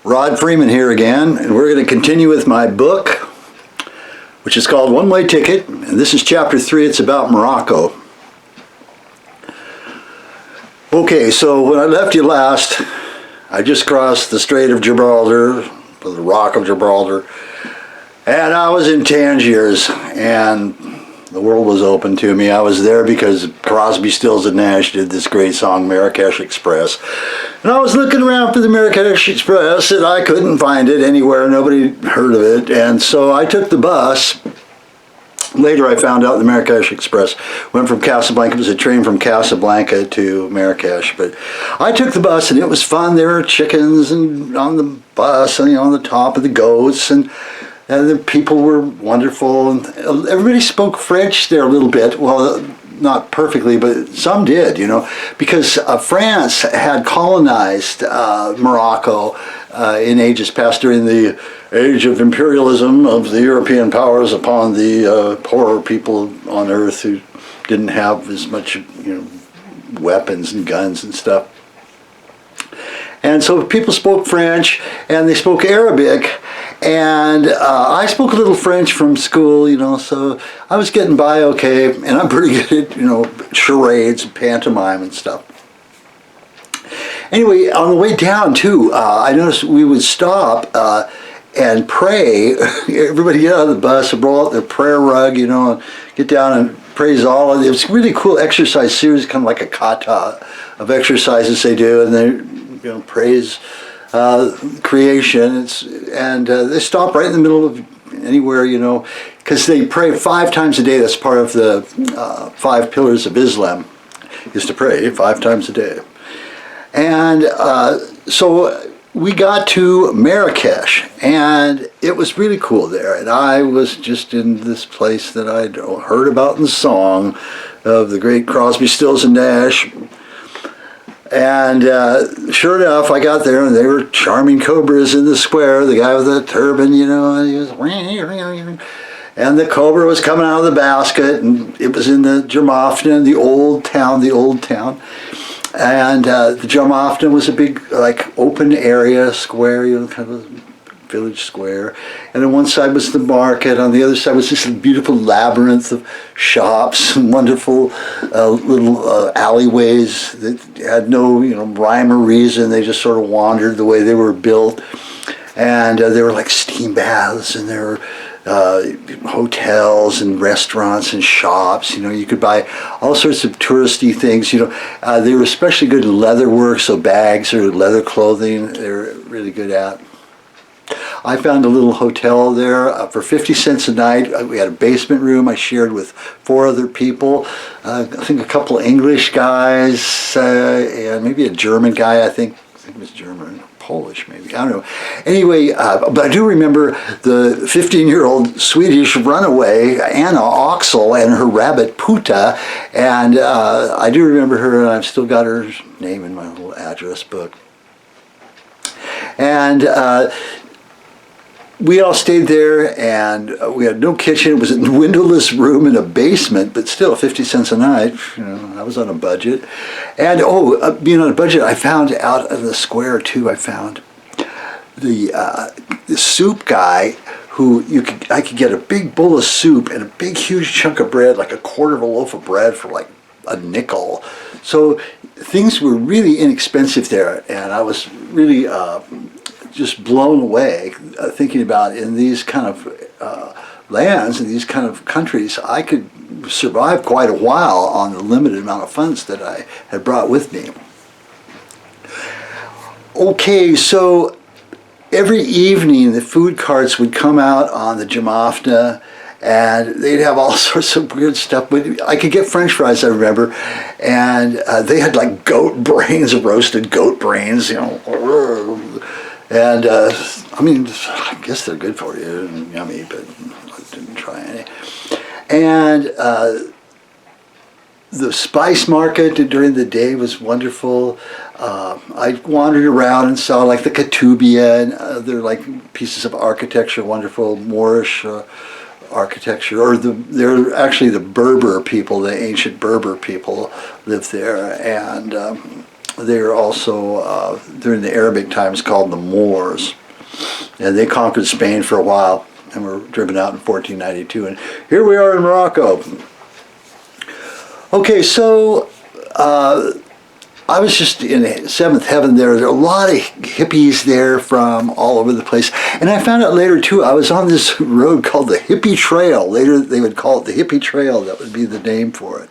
Rod Freeman here again, and we're going to continue with my book, which is called One Way Ticket, and this is chapter 3. It's about Morocco. Okay, so when I left you last, I just crossed the Strait of Gibraltar, or the Rock of Gibraltar, and I was in Tangiers, and the world was open to me. I was there because Crosby, Stills and Nash did this great song, Marrakesh Express. And I was looking around for the Marrakesh Express and I couldn't find it anywhere. Nobody heard of it. And so I took the bus. Later I found out the Marrakesh Express went from Casablanca. It was a train from Casablanca to Marrakesh. But I took the bus and it was fun. There were chickens and on the bus and on the top of the goats, and the people were wonderful, and everybody spoke French there a little bit. Well, not perfectly, but some did, because France had colonized Morocco in ages past, during the age of imperialism of the European powers upon the poorer people on earth who didn't have as much, weapons and guns and stuff. And so people spoke French and they spoke Arabic. And I spoke a little French from school, so I was getting by okay, and I'm pretty good at, charades and pantomime and stuff. Anyway, on the way down too, I noticed we would stop and pray. Everybody get out of the bus and roll out their prayer rug, and get down and praise Allah. It was a really cool exercise series, kind of like a kata of exercises they do, and they praise creation. They stop right in the middle of anywhere, because they pray 5 times a day. That's part of the 5 pillars of Islam, is to pray 5 times a day. And so we got to Marrakesh, and it was really cool there. And I was just in this place that I'd heard about in the song of the great Crosby, Stills and Nash. And sure enough, I got there, and they were charming cobras in the square. The guy with the turban, and he was, and the cobra was coming out of the basket, and it was in the Jamafna, the old town. And the Jamafna was a big, open area, square, kind of a village square. And on one side was the market. On the other side was this beautiful labyrinth of shops and wonderful little alleyways that had no, rhyme or reason. They just sort of wandered the way they were built. And there were steam baths, and there were hotels and restaurants and shops. You could buy all sorts of touristy things. They were especially good in leather work, so bags or leather clothing they were really good at. I found a little hotel there for 50 cents a night. We had a basement room I shared with 4 other people. I think a couple of English guys and maybe a German guy. I think it was German, Polish maybe. I don't know. Anyway, but I do remember the 15-year-old Swedish runaway, Anna Oxel, and her rabbit Puta. And I do remember her, and I've still got her name in my little address book. And we all stayed there, and we had no kitchen. It was a windowless room in a basement, but still 50 cents a night. I was on a budget. And being on a budget, I found out of the square too, I found the soup guy who I could get a big bowl of soup and a big huge chunk of bread, like a quarter of a loaf of bread for a nickel. So things were really inexpensive there, and I was really just blown away thinking about, in these kind of lands, in these kind of countries, I could survive quite a while on the limited amount of funds that I had brought with me. Okay, so every evening the food carts would come out on the Jamafna, and they'd have all sorts of weird stuff. But I could get French fries, I remember, and they had goat brains, roasted goat brains, And I guess they're good for you and yummy, but I didn't try any. And the spice market during the day was wonderful. I wandered around and saw the Katubia and other pieces of architecture, wonderful Moorish architecture. Or they're actually the Berber people, the ancient Berber people lived there, and they were also, during the Arabic times, called the Moors. And they conquered Spain for a while and were driven out in 1492. And here we are in Morocco. Okay, so I was just in seventh heaven there. There were a lot of hippies there from all over the place. And I found out later, too, I was on this road called the Hippy Trail. Later, they would call it the Hippy Trail. That would be the name for it.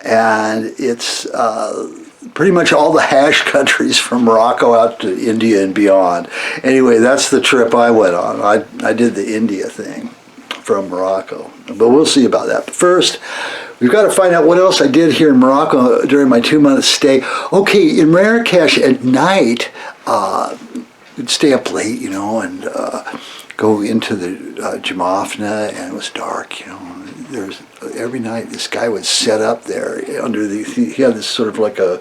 And it's pretty much all the hash countries from Morocco out to India and beyond. Anyway, that's the trip I went on. I did the India thing from Morocco. But we'll see about that. But first, we've got to find out what else I did here in Morocco during my 2-month stay. Okay, in Marrakesh at night, we'd stay up late, you know, and go into the Jamafna, and it was dark, you know. There's every night this guy would set up there under he had this sort of like a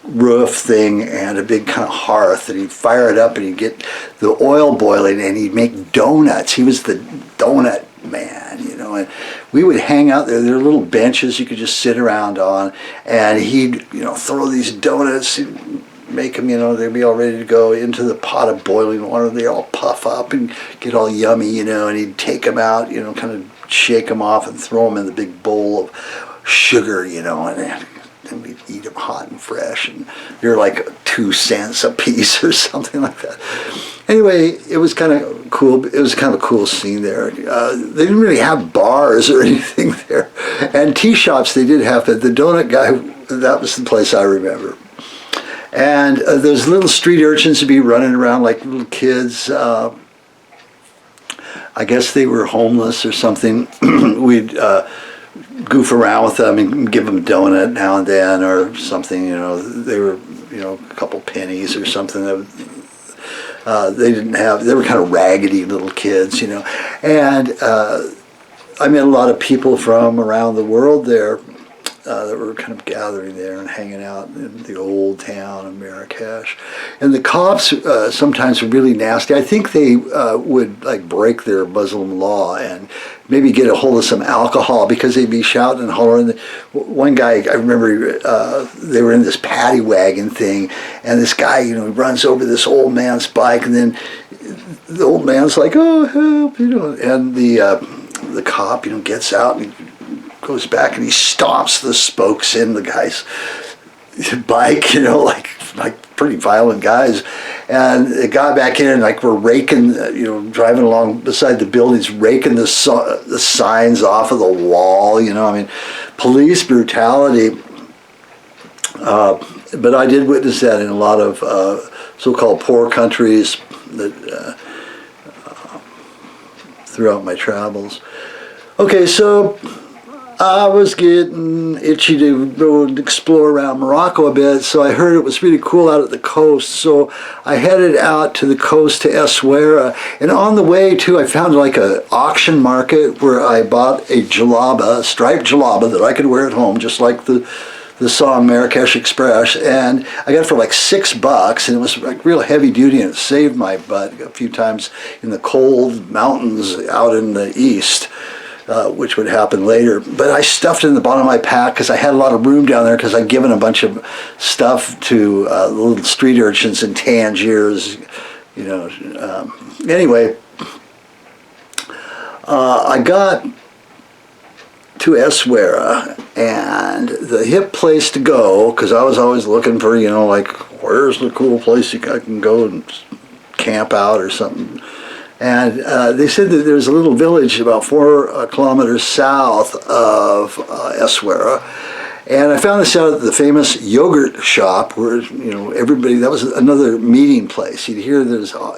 roof thing and a big kind of hearth, and he'd fire it up and he'd get the oil boiling and he'd make donuts. He was the donut man, you know, and we would hang out there. There were little benches you could just sit around on, and he'd, you know, throw these donuts, he'd make them, you know, they'd be all ready to go into the pot of boiling water. They all puff up and get all yummy, you know, and he'd take them out, you know, kind of shake them off and throw them in the big bowl of sugar, you know, and then we'd eat them hot and fresh, and they're like 2 cents a piece or something like that. Anyway, it was kind of cool. It was kind of a cool scene there. They didn't really have bars or anything there, and tea shops they did have, but the donut guy, that was the place I remember. And those little street urchins would be running around like little kids. I guess they were homeless or something. We'd goof around with them and give them a donut now and then or something, you know. They were, you know, a couple pennies or something. They didn't have, they were kind of raggedy little kids, you know. And I met a lot of people from around the world there that were kind of gathering there and hanging out in the old town of Marrakesh. And the cops sometimes were really nasty. I think they would like break their Muslim law and maybe get a hold of some alcohol because they'd be shouting and hollering. One guy, I remember they were in this paddy wagon thing, and this guy, you know, runs over this old man's bike, and then the old man's like, "Oh, help," you know, and the cop, you know, gets out and goes back and he stomps the spokes in the guy's bike, you know, like pretty violent guys. And they got back in and like we're raking, you know, driving along beside the buildings, raking the signs off of the wall, you know, I mean, police brutality. But I did witness that in a lot of so-called poor countries that throughout my travels. Okay, so I was getting itchy to go and explore around Morocco a bit, so I heard it was really cool out at the coast, so I headed out to the coast to Essaouira, and on the way too I found like an auction market where I bought a jalaba, a striped jalaba that I could wear at home, just like the song Marrakesh Express, and I got it for like $6, and it was like real heavy duty, and it saved my butt a few times in the cold mountains out in the east. Which would happen later. But I stuffed it in the bottom of my pack because I had a lot of room down there because I'd given a bunch of stuff to the little street urchins in Tangiers, you know. Anyway, I got to Essaouira, and the hip place to go, because I was always looking for, you know, like, where's the cool place I can go and camp out or something. And they said that there's a little village about 4 kilometers south of Essaouira. And I found this out at the famous yogurt shop where, you know, everybody, that was another meeting place. You'd hear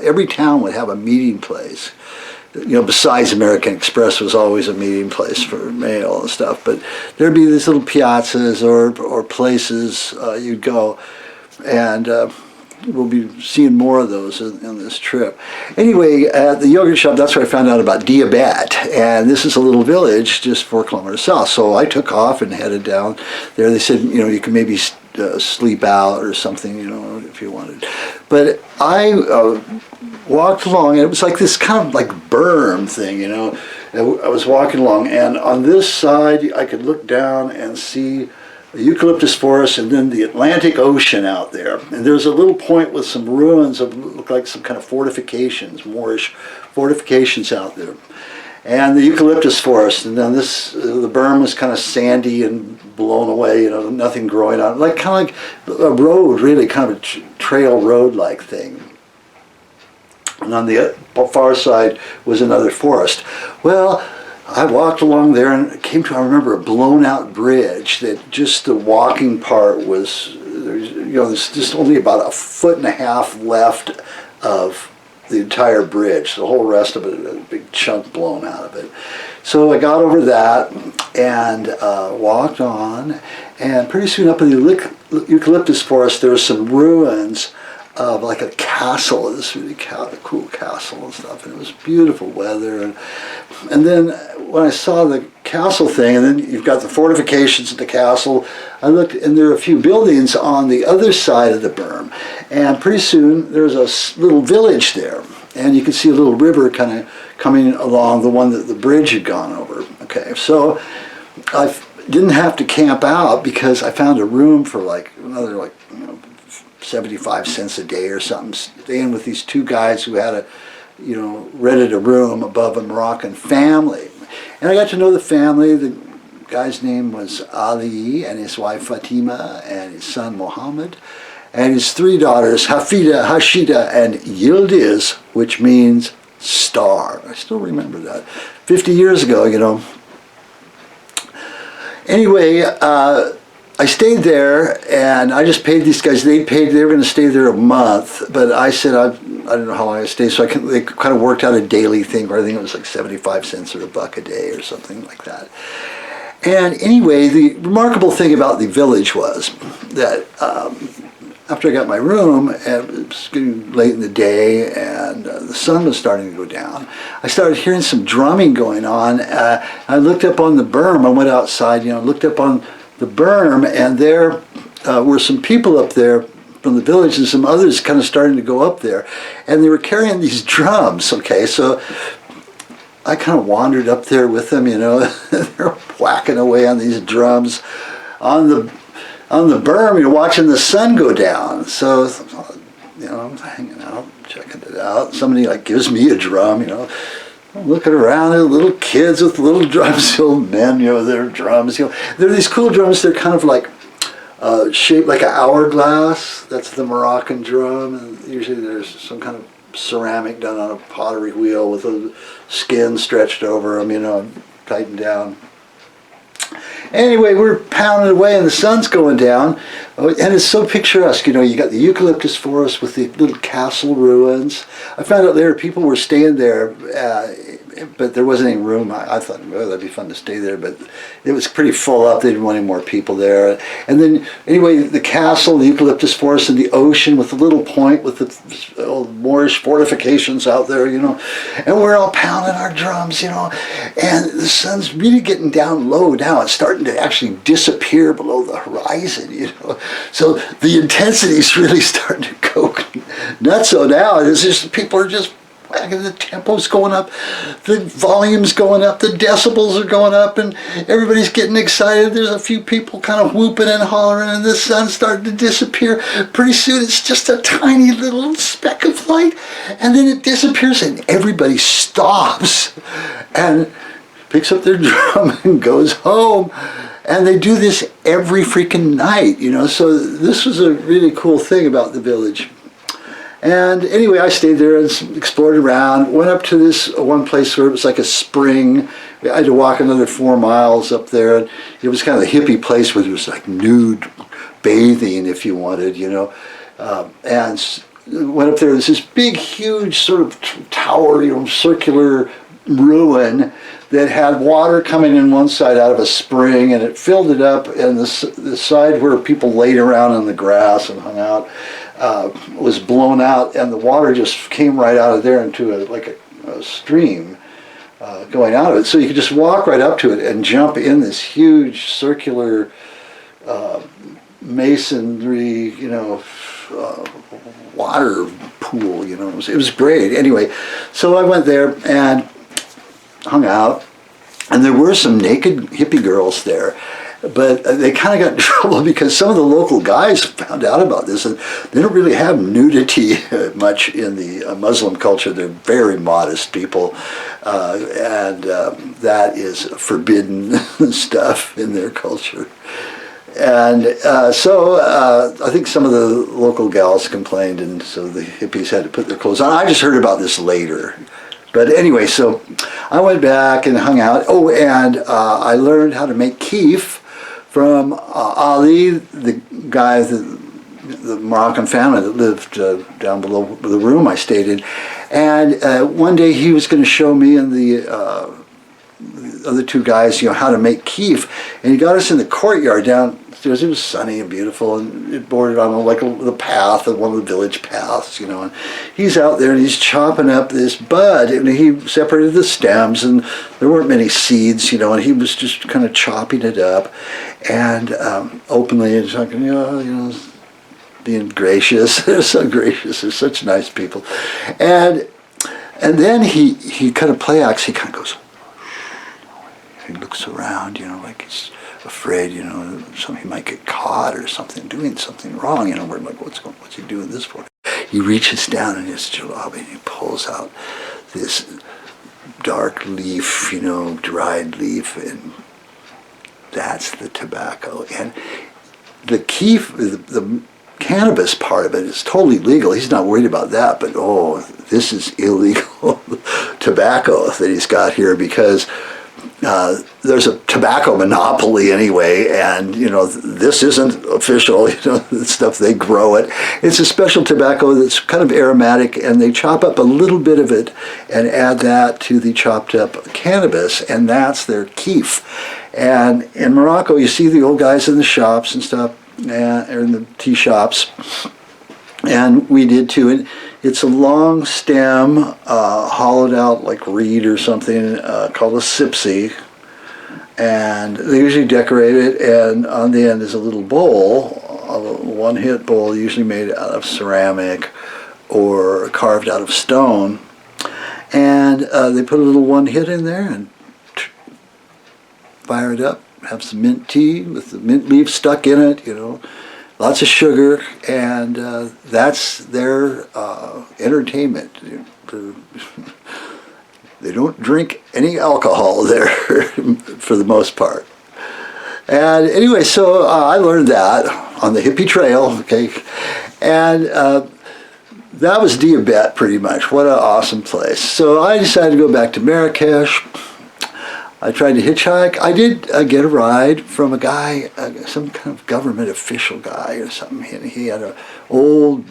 every town would have a meeting place. You know, besides American Express was always a meeting place for mail and stuff. But there'd be these little piazzas or places you'd go. And we'll be seeing more of those in this trip. Anyway, at the yogurt shop, that's where I found out about Diabat. And this is a little village just 4 kilometers south. So I took off and headed down there. They said, you know, you can maybe sleep out or something, you know, if you wanted. But I walked along, and it was like this kind of like berm thing, you know. I was walking along, and on this side, I could look down and see a eucalyptus forest, and then the Atlantic Ocean out there. And there's a little point with some ruins of look like some kind of fortifications, Moorish fortifications out there. And the eucalyptus forest, and then the berm was kind of sandy and blown away, you know, nothing growing on it, like kind of like a road, really kind of a trail road-like thing. And on the far side was another forest. Well, I walked along there and came to, I remember, a blown-out bridge that just the walking part was, you know, there's just only about 1.5 feet left of the entire bridge. The whole rest of it, a big chunk blown out of it. So I got over that and walked on, and pretty soon up in the eucalyptus forest there were some ruins of like a castle, this really cool castle and stuff, and it was beautiful weather. And then when I saw the castle thing, and then you've got the fortifications of the castle, I looked, and there are a few buildings on the other side of the berm, and pretty soon there's a little village there, and you can see a little river kind of coming along the one that the bridge had gone over. Okay, so I didn't have to camp out because I found a room for like another, like, you know, 75 cents a day or something, staying with these two guys who had rented a room above a Moroccan family. And I got to know the family. The guy's name was Ali, and his wife Fatima, and his son Mohammed, and his 3 daughters, Hafida, Hashida, and Yildiz, which means star. I still remember that. 50 years ago, you know. Anyway, I stayed there, and I just paid these guys. They were going to stay there a month, but I said I don't know how long I stayed, so they kind of worked out a daily thing where I think it was like 75 cents or $1 a day or something like that. And anyway, the remarkable thing about the village was that after I got my room, and it was getting late in the day, and the sun was starting to go down, I started hearing some drumming going on. I looked up on the berm. I went outside, you know, looked up on the berm, and there were some people up there from the village, and some others kind of starting to go up there, and they were carrying these drums. Okay, so I kind of wandered up there with them, you know. They're whacking away on these drums on the berm, you know, watching the sun go down. So, you know, I'm hanging out, checking it out. Somebody like gives me a drum, you know. I'm looking around, there are little kids with little drums, old men, you know, their drums, you know. They're these cool drums, they're kind of like shaped like an hourglass. That's the Moroccan drum, and usually there's some kind of ceramic done on a pottery wheel with a skin stretched over them, you know, tightened down. Anyway, we're pounding away and the sun's going down, and it's so picturesque. You know, you got the eucalyptus forest with the little castle ruins. I found out later people were staying there, but there wasn't any room. I thought, well, that'd be fun to stay there, but it was pretty full up. They didn't want any more people there. And then, anyway, the castle, the eucalyptus forest, and the ocean with the little point with the old Moorish fortifications out there, you know. And we're all pounding our drums, you know. And the sun's really getting down low now. It's starting to actually disappear below the horizon, you know. So the intensity's really starting to go nuts. So now it's just people are just whacking, the tempo's going up, the volume's going up, the decibels are going up, and everybody's getting excited. There's a few people kind of whooping and hollering, and the sun's starting to disappear. Pretty soon it's just a tiny little speck of light, and then it disappears, and everybody stops and picks up their drum and goes home. And they do this every freaking night, you know. So this was a really cool thing about the village. And anyway, I stayed there and explored around, went up to this one place where it was like a spring. I had to walk another 4 miles up there. And it was kind of a hippie place where there was like nude bathing if you wanted, you know. And went up there, there's this big, huge sort of tower, you know, circular ruin that had water coming in one side out of a spring, and it filled it up, and the side where people laid around in the grass and hung out was blown out, and the water just came right out of there into a stream going out of it. So you could just walk right up to it and jump in this huge circular masonry, you know, water pool, you know. It was great. Anyway, so I went there and hung out, and there were some naked hippie girls there, But they kind of got in trouble because some of the local guys found out about this, and they don't really have nudity much in the Muslim culture. They're very modest people, and that is forbidden stuff in their culture. And so I think some of the local gals complained, and so the hippies had to put their clothes on. I just heard about this later. But anyway, so I went back and hung out. Oh, and I learned how to make keef from Ali, the guy, the Moroccan family that lived down below the room I stayed in. And one day he was going to show me and the other two guys, how to make keef. And he got us in the courtyard downstairs. It was sunny and beautiful, and it bordered on the path, one of the village paths, And he's out there and he's chopping up this bud, and he separated the stems, and there weren't many seeds, and he was just kind of chopping it up, and openly and talking, being gracious. They're so gracious. They're such nice people, and then he kind of play acts. He kind of goes. He looks around, like he's afraid, he might get caught or something, doing something wrong. We're like, what's he doing this for? He reaches down in his jalab and he pulls out this dark leaf, dried leaf, and that's the tobacco. And the keef, the cannabis part of it is totally legal. He's not worried about that, but this is illegal tobacco that he's got here because there's a tobacco monopoly anyway, and this isn't official. The stuff they grow it. It's a special tobacco that's kind of aromatic, and they chop up a little bit of it and add that to the chopped up cannabis, and that's their keef. And in Morocco, you see the old guys in the shops and stuff, or in the tea shops, and we did too. And it's a long stem, hollowed out like reed or something, called a sipsi. And they usually decorate it, and on the end is a little bowl, a one-hit bowl, usually made out of ceramic or carved out of stone. And they put a little one-hit in there and fire it up, have some mint tea with the mint leaf stuck in it, lots of sugar, and that's their entertainment. They don't drink any alcohol there for the most part. And anyway, so I learned that on the Hippy Trail, okay, and that was Diabat pretty much. What an awesome place. So I decided to go back to Marrakesh. I tried to hitchhike. I did get a ride from a guy, some kind of government official guy or something. And he had an old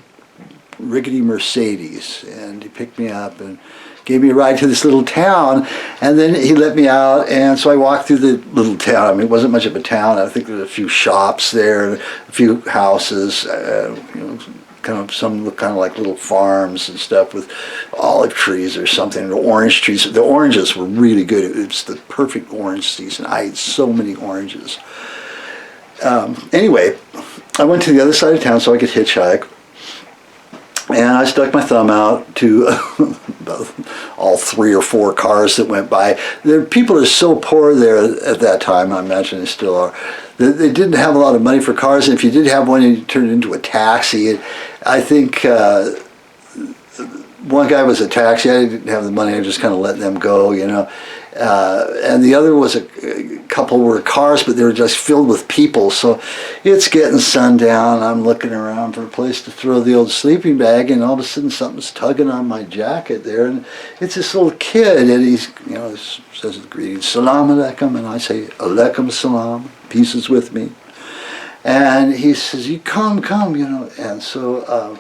rickety Mercedes, and he picked me up and gave me a ride to this little town, and then he let me out, and so I walked through the little town. I mean, it wasn't much of a town. I think there were a few shops there, a few houses, some look kind of like little farms and stuff with olive trees or something, or orange trees. The oranges were really good. It's the perfect orange season. I ate so many oranges. Anyway, I went to the other side of town so I could hitchhike. And I stuck my thumb out to all 3 or 4 cars that went by. The people are so poor there at that time, I imagine they still are. They didn't have a lot of money for cars, and if you did have one, you turned it into a taxi. I think one guy was a taxi. I didn't have the money. I just kind of let them go, and the other was a couple were cars, but they were just filled with people. So it's getting sundown. I'm looking around for a place to throw the old sleeping bag, and all of a sudden something's tugging on my jacket there, and it's this little kid, and he's, says the greeting, Salam alaikum, and I say, alaikum salam, peace is with me. And he says, you come, and so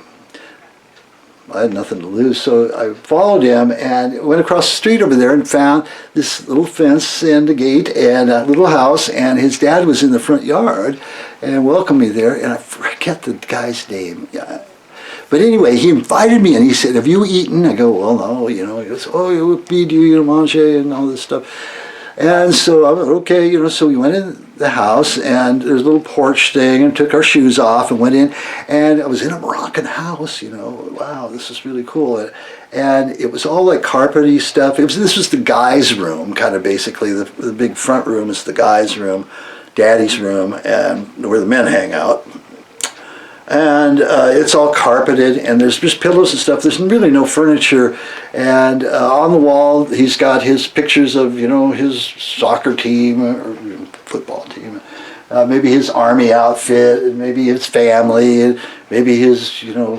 I had nothing to lose, so I followed him and went across the street over there and found this little fence and a gate and a little house, and his dad was in the front yard and welcomed me there, and I forget the guy's name. Yeah. But anyway, he invited me and he said, have you eaten? I go, well, no, He goes, oh, you feed you, manger, and all this stuff. And so I went, okay, so we went in the house, and there's a little porch thing, and took our shoes off and went in, and I was in a Moroccan house, wow, this is really cool. And it was all like carpety stuff. This was the guy's room, kind of basically. The big front room is the guy's room. daddy's room, and where the men hang out. And it's all carpeted, and there's just pillows and stuff. There's really no furniture. And on the wall, he's got his pictures of, his soccer team or football team. Maybe his army outfit, and maybe his family, and maybe his,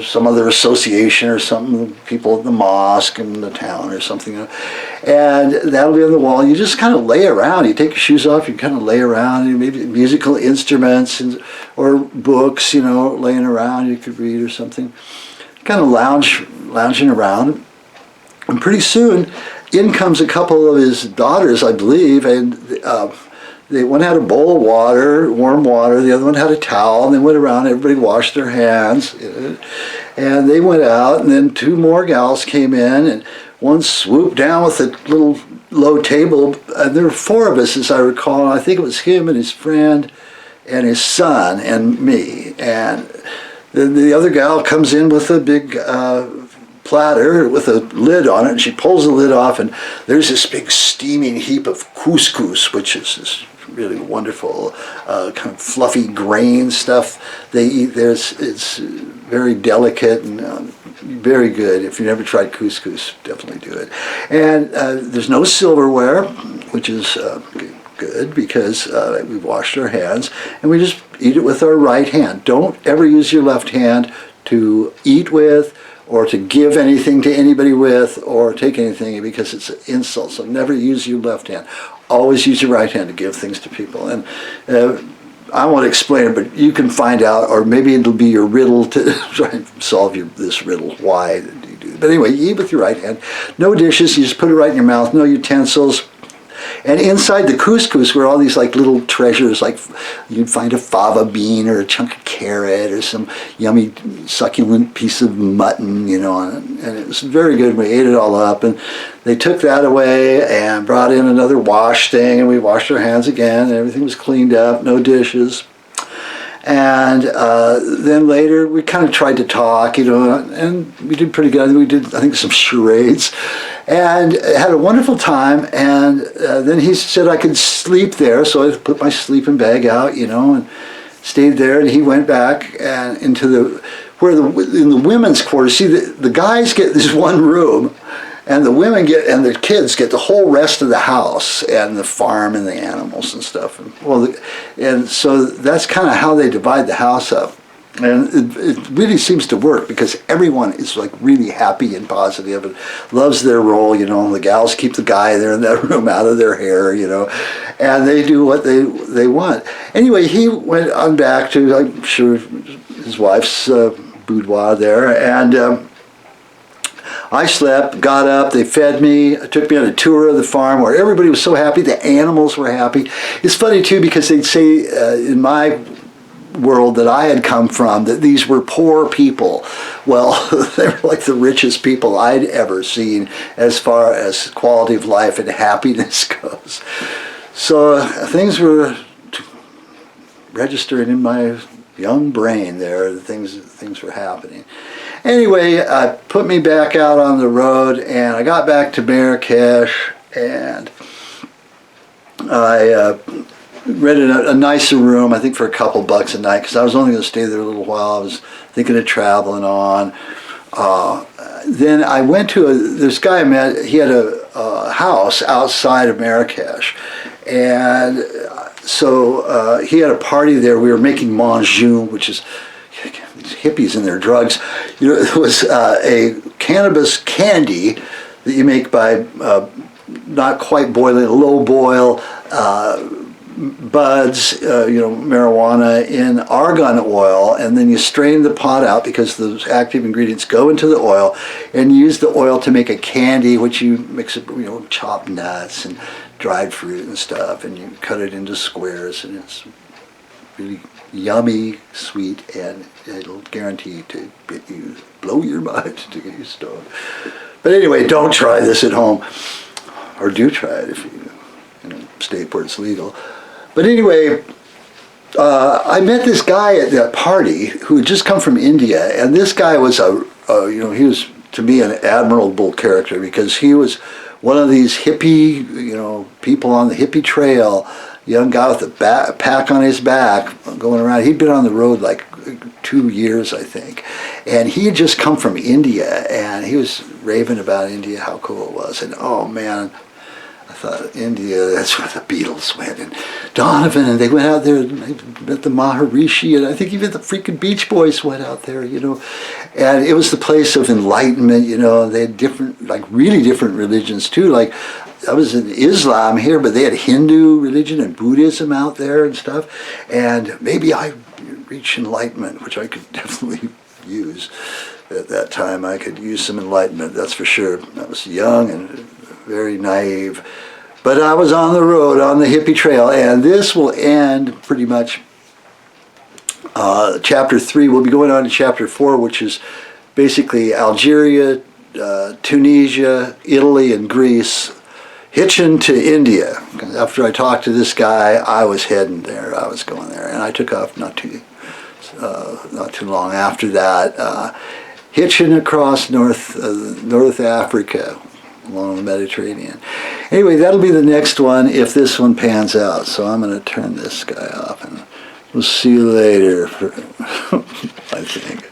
some other association or something, people at the mosque in the town or something. And that'll be on the wall. You just kind of lay around. You take your shoes off, you kind of lay around, and maybe musical instruments or books, laying around you could read or something. Kind of lounging around. And pretty soon, in comes a couple of his daughters, I believe, and one had a bowl of water, warm water, the other one had a towel, and they went around, everybody washed their hands, and they went out, and then two more gals came in, and one swooped down with a little low table, and there were four of us, as I recall, and I think it was him and his friend and his son and me, and then the other gal comes in with a big platter with a lid on it, and she pulls the lid off, and there's this big steaming heap of couscous, which is this really wonderful kind of fluffy grain stuff they eat there. It's very delicate and very good. If you've never tried couscous, definitely do it. And there's no silverware, which is good because we've washed our hands, and we just eat it with our right hand. Don't ever use your left hand to eat with, or to give anything to anybody with, or take anything, because it's an insult. So never use your left hand. Always use your right hand to give things to people. And I won't explain it, but you can find out, or maybe it'll be your riddle to try and solve this riddle. Why do you do it? But anyway, you eat with your right hand. No dishes, you just put it right in your mouth, no utensils. And inside the couscous were all these like little treasures, like you'd find a fava bean or a chunk of carrot or some yummy succulent piece of mutton, and it was very good. We ate it all up, and they took that away and brought in another wash thing, and we washed our hands again, and everything was cleaned up, no dishes. And then later we kind of tried to talk, and we did pretty good. We did, I think, some charades, and had a wonderful time. And then he said I could sleep there, so I put my sleeping bag out, and stayed there. And he went back and into in the women's quarters. See, the guys get this one room, and the women and the kids get the whole rest of the house and the farm and the animals and stuff. And so that's kind of how they divide the house up. And it really seems to work because everyone is like really happy and positive and loves their role, The gals keep the guy there in that room out of their hair, and they do what they want. Anyway, he went on back to, I'm sure, his wife's boudoir there, and I slept, got up, they fed me, took me on a tour of the farm where everybody was so happy, the animals were happy. It's funny too because they'd say in my world that I had come from that these were poor people. Well, they were like the richest people I'd ever seen as far as quality of life and happiness goes. So things were registering in my young brain there, things were happening. Anyway, put me back out on the road, and I got back to Marrakesh, and I rented a nicer room, I think for a couple bucks a night, because I was only going to stay there a little while. I was thinking of traveling on. Then I went to this guy I met. He had a house outside of Marrakesh, and so he had a party there. We were making manjoum, which is hippies and their drugs. It was a cannabis candy that you make by not quite boiling, low boil buds, marijuana in argan oil, and then you strain the pot out because those active ingredients go into the oil, and use the oil to make a candy, which you mix it, chopped nuts and dried fruit and stuff, and you cut it into squares, and it's really yummy, sweet, and it'll guarantee to blow your mind to get you stoned. But anyway, don't try this at home, or do try it if you in a state where it's legal. But anyway, I met this guy at that party who had just come from India, and this guy was he was to me an admirable character because he was one of these hippie, people on the hippie trail, young guy with a pack on his back going around. He'd been on the road like 2 years, I think. And he had just come from India, and he was raving about India, how cool it was. And oh man, I thought, India, that's where the Beatles went. And Donovan, and they went out there and they met the Maharishi, and I think even the freaking Beach Boys went out there, you know. And it was the place of enlightenment, you know. They had different, like really different religions too. Like, I was in Islam here, but they had Hindu religion and Buddhism out there and stuff. And maybe I reached enlightenment, which I could definitely use at that time. I could use some enlightenment, that's for sure. I was young and very naive. But I was on the road, on the hippie trail, and this will end pretty much chapter 3. We'll be going on to chapter 4, which is basically Algeria, Tunisia, Italy, and Greece, hitching to India. After I talked to this guy, I was heading there. I was going there, and I took off not too long after that, hitching across North Africa along the Mediterranean. Anyway, that'll be the next one if this one pans out. So I'm going to turn this guy off, and we'll see you later, I think.